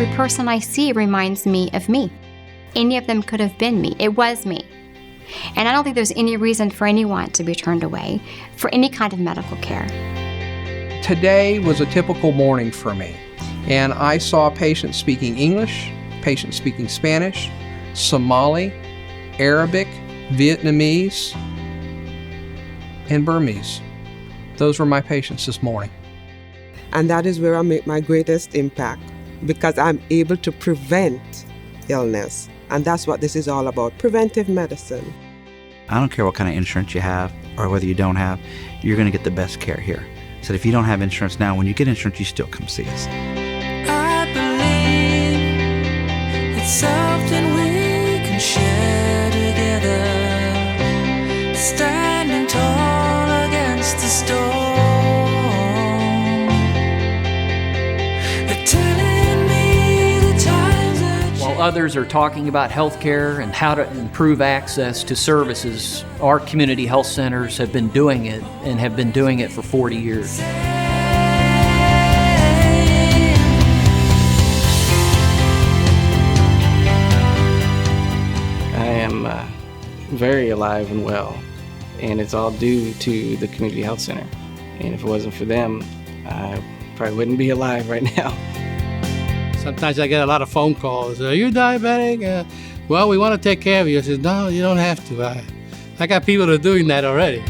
Every person I see reminds me of me. Any of them could have been me. It was me. And I don't think there's any reason for anyone to be turned away for any kind of medical care. Today was a typical morning for me, and I saw patients speaking English, patients speaking Spanish, Somali, Arabic, Vietnamese, and Burmese. Those were my patients this morning. And that is where I make my greatest impact, because I'm able to prevent illness. And that's what this is all about, preventive medicine. I don't care what kind of insurance you have or whether you don't have, you're going to get the best care here. So if you don't have insurance now, when you get insurance, you still come see us. I believe it's something we can share together, standing tall against the storm. They're telling me the times that While others are talking about healthcare and how to improve access to services, our community health centers have been doing it and have been doing it for 40 years. I am very alive and well, and it's all due to the community health center. And if it wasn't for them, I probably wouldn't be alive right now. Sometimes I get a lot of phone calls. Are you diabetic? Well, we want to take care of you. I said, no, you don't have to. I got people that are doing that already.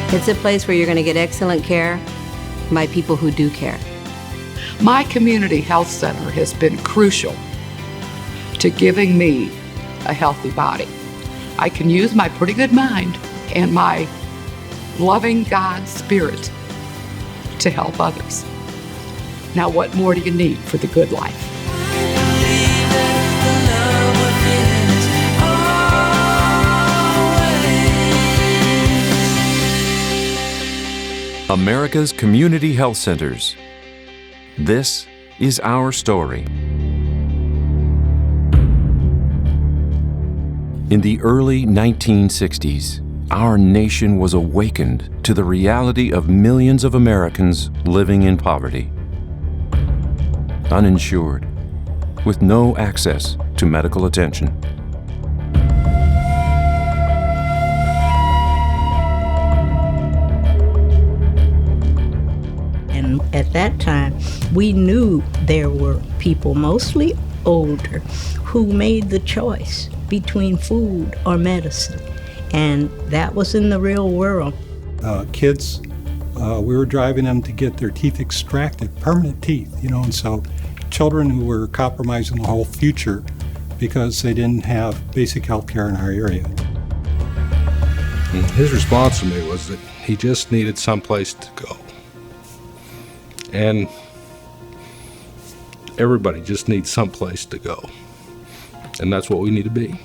It's a place where you're going to get excellent care by people who do care. My community health center has been crucial to giving me a healthy body. I can use my pretty good mind and my loving God spirit to help others. Now, what more do you need for the good life? America's Community Health Centers. This is our story. In the early 1960s, our nation was awakened to the reality of millions of Americans living in poverty, uninsured, with no access to medical attention. And at that time, we knew there were people, mostly older, who made the choice between food or medicine. And that was in the real world. Kids, we were driving them to get their teeth extracted, permanent teeth, and so children who were compromising the whole future because they didn't have basic health care in our area. And his response to me was that he just needed someplace to go. And everybody just needs someplace to go. And that's what we need to be.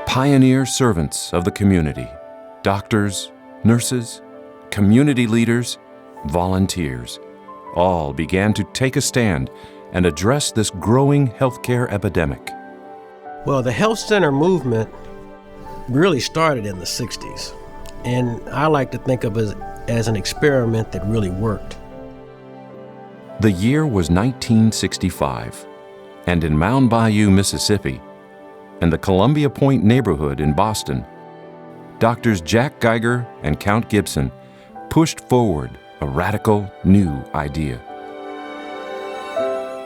Pioneer servants of the community, doctors, nurses, community leaders, volunteers, all began to take a stand and address this growing healthcare epidemic. Well, the health center movement really started in the 60s, and I like to think of it as an experiment that really worked. The year was 1965, and in Mound Bayou, Mississippi, and the Columbia Point neighborhood in Boston, Doctors Jack Geiger and Count Gibson pushed forward a radical new idea.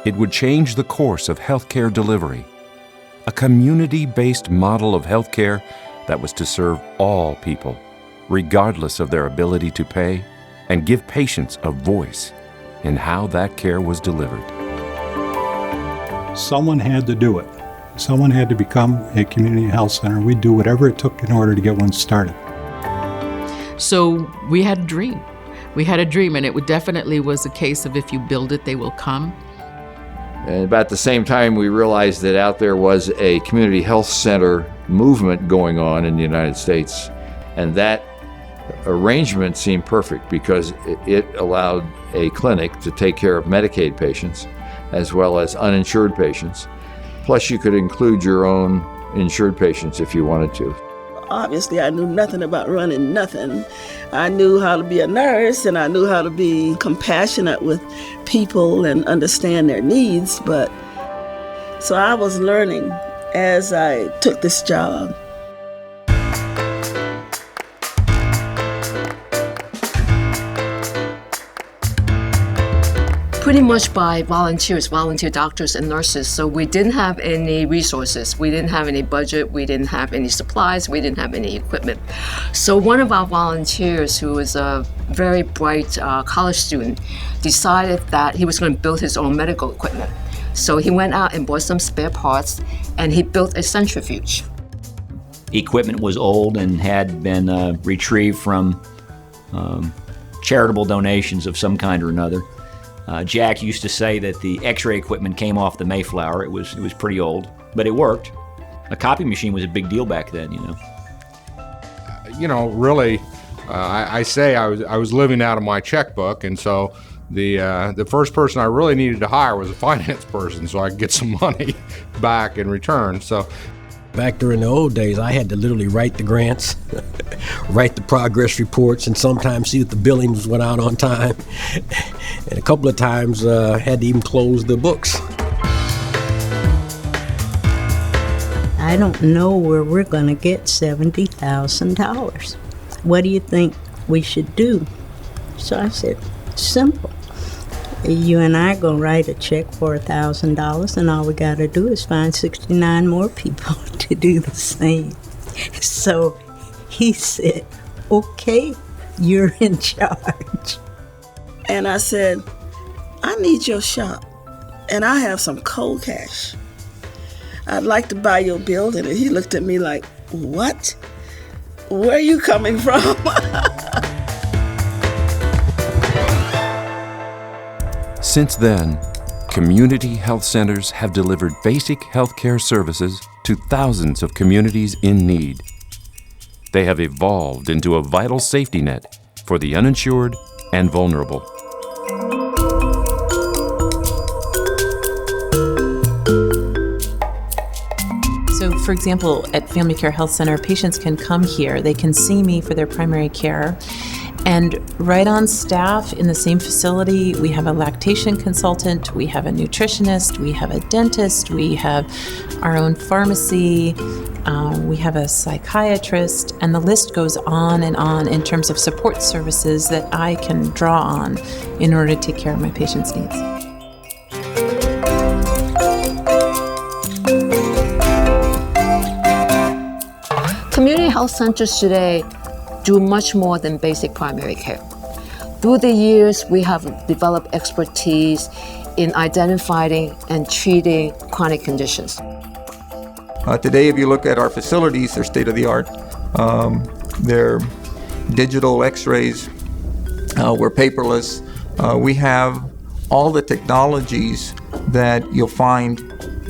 It would change the course of healthcare delivery, a community-based model of healthcare that was to serve all people, regardless of their ability to pay, and give patients a voice in how that care was delivered. Someone had to do it. Someone had to become a community health center. We'd do whatever it took in order to get one started. So we had a dream. We had a dream, and it definitely was a case of if you build it, they will come. And about the same time, we realized that out there was a community health center movement going on in the United States. And that arrangement seemed perfect because it allowed a clinic to take care of Medicaid patients as well as uninsured patients. Plus, you could include your own insured patients if you wanted to. Obviously, I knew nothing about running nothing. I knew how to be a nurse and I knew how to be compassionate with people and understand their needs, but so I was learning as I took this job. Pretty much by volunteers, volunteer doctors and nurses. So we didn't have any resources. We didn't have any budget. We didn't have any supplies. We didn't have any equipment. So one of our volunteers, who was a very bright college student, decided that he was going to build his own medical equipment. So he went out and bought some spare parts, and he built a centrifuge. Equipment was old and had been retrieved from charitable donations of some kind or another. Jack used to say that the X-ray equipment came off the Mayflower. It was pretty old, but it worked. A copy machine was a big deal back then, you know. Really, I was living out of my checkbook, and so the first person I really needed to hire was a finance person, so I could get some money back in return. So. Back during the old days, I had to literally write the grants, write the progress reports, and sometimes see that the billings went out on time. And a couple of times had to even close the books. I don't know where we're going to get $70,000. What do you think we should do? So I said, simple. You and I are going to write a check for $1,000, and all we got to do is find 69 more people to do the same. So he said, okay, you're in charge. And I said, I need your shop, and I have some cold cash. I'd like to buy your building. And he looked at me like, what? Where are you coming from? Since then, community health centers have delivered basic health care services to thousands of communities in need. They have evolved into a vital safety net for the uninsured and vulnerable. So, for example, at Family Care Health Center, patients can come here. They can see me for their primary care. And right on staff in the same facility, we have a lactation consultant, we have a nutritionist, we have a dentist, we have our own pharmacy, we have a psychiatrist, and the list goes on in terms of support services that I can draw on in order to take care of my patients' needs. Community health centers today do much more than basic primary care. Through the years, we have developed expertise in identifying and treating chronic conditions. Today, if you look at our facilities, they're state-of-the-art. They're digital x-rays. We're paperless. We have all the technologies that you'll find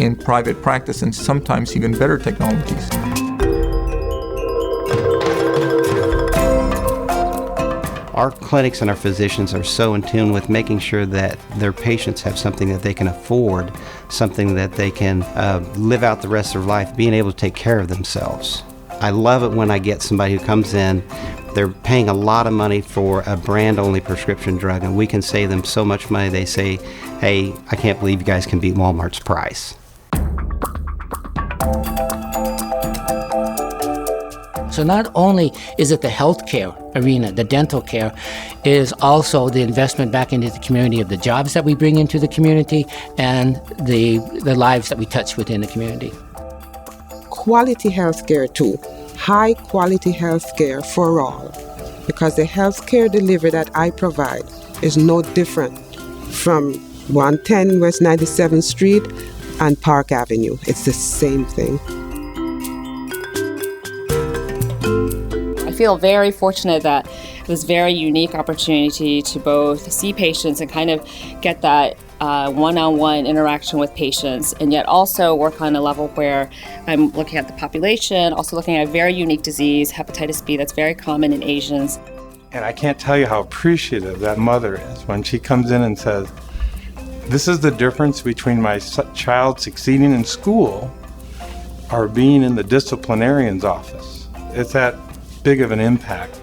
in private practice, and sometimes even better technologies. Our clinics and our physicians are so in tune with making sure that their patients have something that they can afford, something that they can live out the rest of their life, being able to take care of themselves. I love it when I get somebody who comes in, they're paying a lot of money for a brand-only prescription drug, and we can save them so much money. They say, hey, I can't believe you guys can beat Walmart's price. So not only is it the healthcare arena, the dental care, is also the investment back into the community of the jobs that we bring into the community and the lives that we touch within the community. Quality healthcare too. High quality healthcare for all. Because the healthcare delivery that I provide is no different from 110 West 97th Street and Park Avenue. It's the same thing. I feel very fortunate that it was a very unique opportunity to both see patients and kind of get that one-on-one interaction with patients, and yet also work on a level where I'm looking at the population, also looking at a very unique disease, hepatitis B, that's very common in Asians. And I can't tell you how appreciative that mother is when she comes in and says, this is the difference between my child succeeding in school or being in the disciplinarian's office. It's that big of an impact.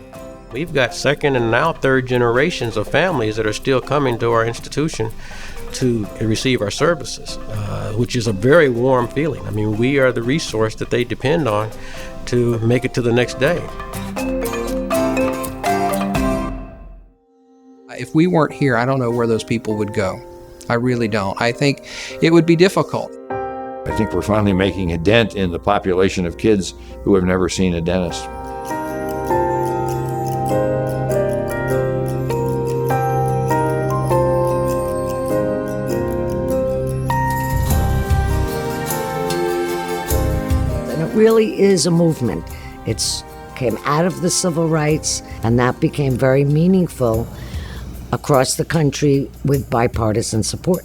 We've got second and now third generations of families that are still coming to our institution to receive our services, which is a very warm feeling. I mean, we are the resource that they depend on to make it to the next day. If we weren't here, I don't know where those people would go. I really don't. I think it would be difficult. I think we're finally making a dent in the population of kids who have never seen a dentist. And it really is a movement. It came out of the civil rights, and that became very meaningful across the country with bipartisan support.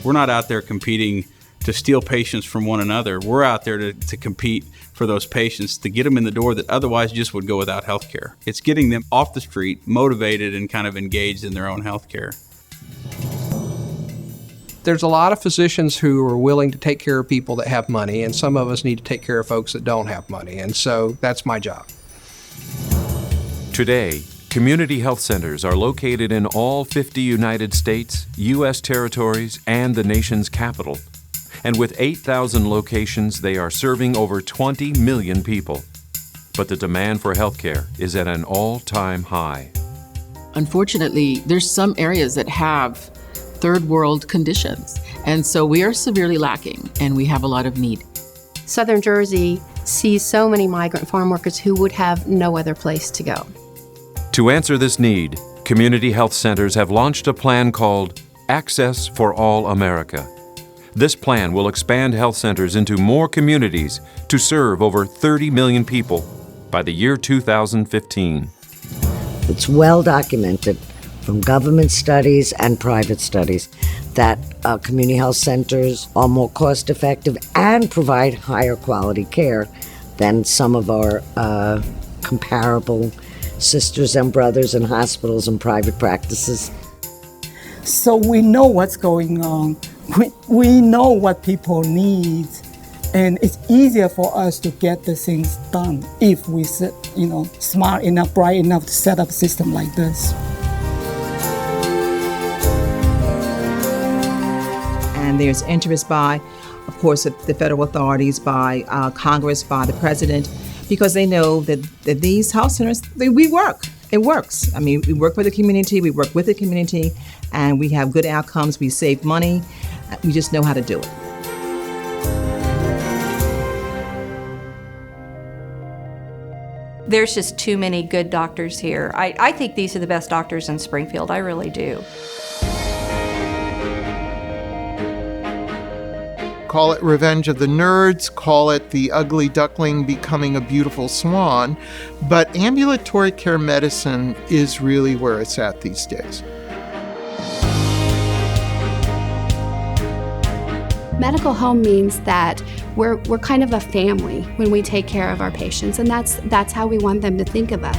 We're not out there competing to steal patients from one another. We're out there to compete for those patients, to get them in the door that otherwise just would go without health care. It's getting them off the street, motivated and kind of engaged in their own health care. There's a lot of physicians who are willing to take care of people that have money, and some of us need to take care of folks that don't have money, and so that's my job. Today, community health centers are located in all 50 United States, U.S. territories, and the nation's capital. And with 8,000 locations, they are serving over 20 million people. But the demand for healthcare is at an all-time high. Unfortunately, there's some areas that have third world conditions, and so we are severely lacking, and we have a lot of need. Southern Jersey sees so many migrant farm workers who would have no other place to go. To answer this need, community health centers have launched a plan called Access for All America. This plan will expand health centers into more communities to serve over 30 million people by the year 2015. It's well documented from government studies and private studies that community health centers are more cost effective and provide higher quality care than some of our comparable sisters and brothers in hospitals and private practices. So we know what's going on. We know what people need, and it's easier for us to get the things done if we, smart enough, bright enough to set up a system like this. And there's interest by, of course, the federal authorities, by Congress, by the president, because they know that these health centers, we work. It works. I mean, we work for the community, we work with the community, and we have good outcomes. We save money. We just know how to do it. There's just too many good doctors here. I think these are the best doctors in Springfield. I really do. Call it Revenge of the Nerds, call it the ugly duckling becoming a beautiful swan, but ambulatory care medicine is really where it's at these days. Medical home means that we're kind of a family when we take care of our patients, and that's how we want them to think of us.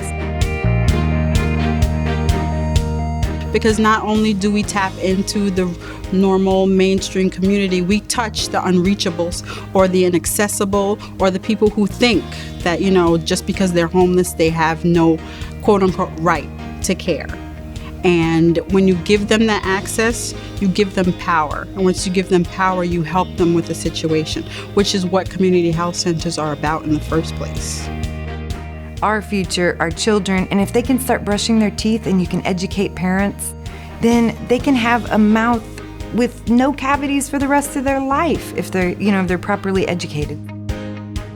Because not only do we tap into the normal mainstream community, we touch the unreachables or the inaccessible or the people who think that, just because they're homeless, they have no quote unquote right to care. And when you give them that access, you give them power. And once you give them power, you help them with the situation, which is what community health centers are about in the first place. Our future, our children, and if they can start brushing their teeth and you can educate parents, then they can have a mouth with no cavities for the rest of their life if they're properly educated.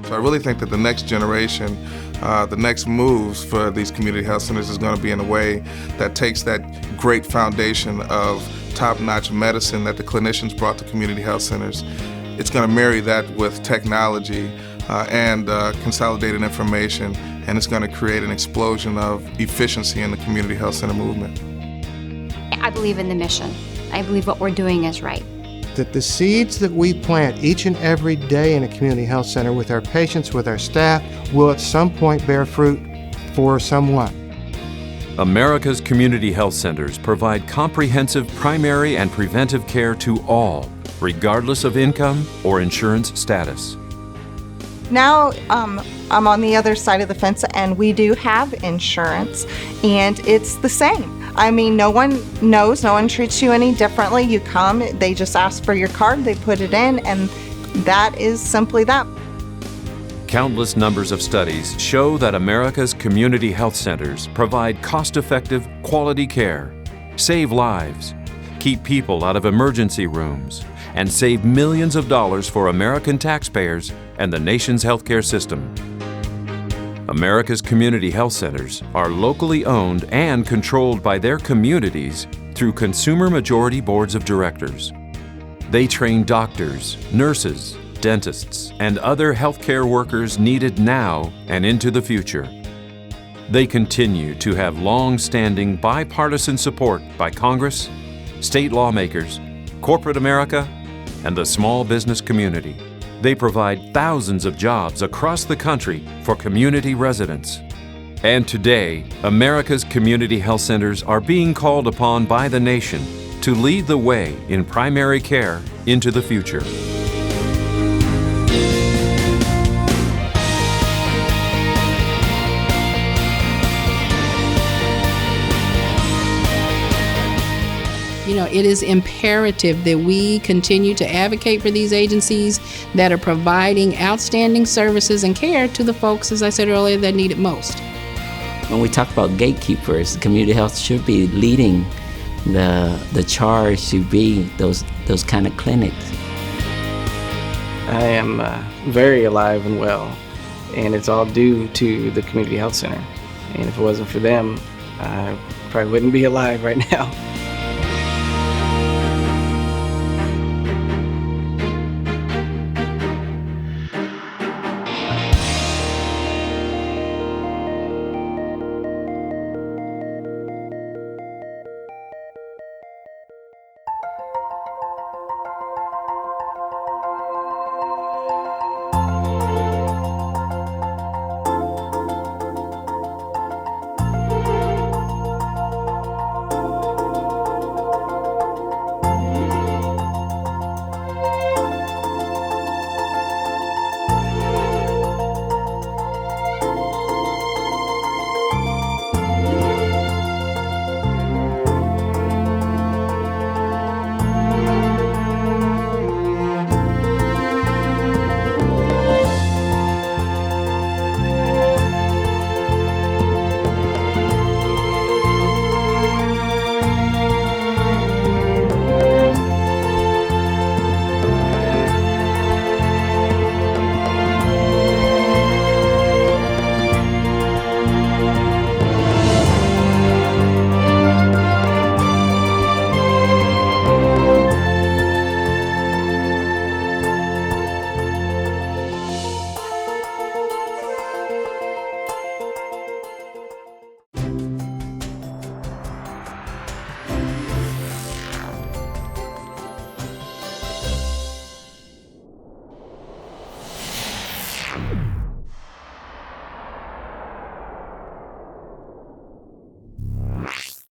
So I really think that the next generation, the next moves for these community health centers is going to be in a way that takes that great foundation of top-notch medicine that the clinicians brought to community health centers. It's going to marry that with technology and consolidated information, and it's going to create an explosion of efficiency in the community health center movement. I believe in the mission. I believe what we're doing is right. That the seeds that we plant each and every day in a community health center with our patients, with our staff, will at some point bear fruit for someone. America's community health centers provide comprehensive primary and preventive care to all, regardless of income or insurance status. Now I'm on the other side of the fence, and we do have insurance, and it's the same. I mean, no one knows, no one treats you any differently. You come, they just ask for your card, they put it in, and that is simply that. Countless numbers of studies show that America's community health centers provide cost-effective, quality care, save lives, keep people out of emergency rooms, and save millions of dollars for American taxpayers and the nation's healthcare system. America's community health centers are locally owned and controlled by their communities through consumer majority boards of directors. They train doctors, nurses, dentists, and other healthcare workers needed now and into the future. They continue to have long-standing bipartisan support by Congress, state lawmakers, corporate America, and the small business community. They provide thousands of jobs across the country for community residents. And today, America's community health centers are being called upon by the nation to lead the way in primary care into the future. You know, it is imperative that we continue to advocate for these agencies that are providing outstanding services and care to the folks, as I said earlier, that need it most. When we talk about gatekeepers, community health should be leading the charge to be those kind of clinics. I am very alive and well, and it's all due to the community health center. And if it wasn't for them, I probably wouldn't be alive right now.